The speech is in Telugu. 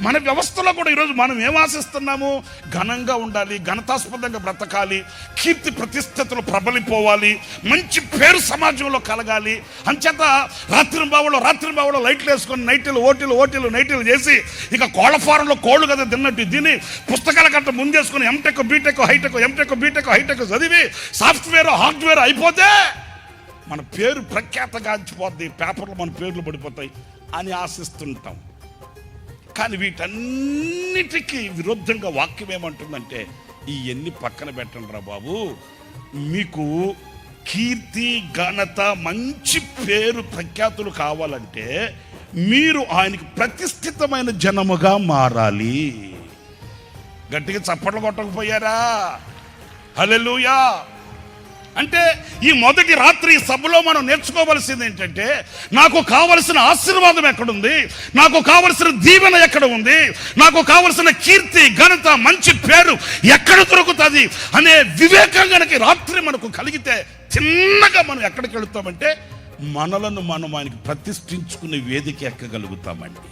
మన వ్యవస్థలో కూడా ఈరోజు మనం ఏం ఆశిస్తున్నాము? ఘనంగా ఉండాలి, ఘనతాస్పదంగా బ్రతకాలి, కీర్తి ప్రతిష్టతలు ప్రబలిపోవాలి, మంచి పేరు సమాజంలో కలగాలి. అంచేత రాత్రింబావులో లైట్లు వేసుకొని ఓటీలు నైటీలు చేసి ఇక కోళ్ళ ఫారంలో కోళ్ళు కదా తిన్నట్టు దీన్ని పుస్తకాల కంటే ముందేసుకొని ఎంటెక్ బీటెక్ హైటెక్ చదివి సాఫ్ట్వేర్ హార్డ్వేర్ అయిపోతే మన పేరు ప్రఖ్యాతగాంచిపోద్ది, పేపర్లో మన పేర్లు పడిపోతాయి అని ఆశిస్తుంటాం. కానీ వీటన్నిటికీ విరుద్ధంగా వాక్యం ఏమంటుందంటే, ఇవన్నీ పక్కన పెట్టండి రా బాబు, మీకు కీర్తి ఘనత మంచి పేరు ప్రఖ్యాతులు కావాలంటే మీరు ఆయనకి ప్రతిష్ఠితమైన జనముగా మారాలి. గట్టిగా చప్పట్లు కొట్టకపోయారా? హల్లెలూయా. అంటే ఈ మొదటి రాత్రి సభలో మనం నేర్చుకోవలసింది ఏంటంటే, నాకు కావలసిన ఆశీర్వాదం ఎక్కడుంది, నాకు కావలసిన దీవెన ఎక్కడ ఉంది, నాకు కావలసిన కీర్తి ఘనత మంచి పేరు ఎక్కడ దొరుకుతుంది అనే వివేకం కనుక రాత్రి మనకు కలిగితే చిన్నగా మనం ఎక్కడికి వెళుతామంటే మనలను మనం ఆయనకి ప్రతిష్ఠించుకునే వేదిక ఎక్కగలుగుతామండి.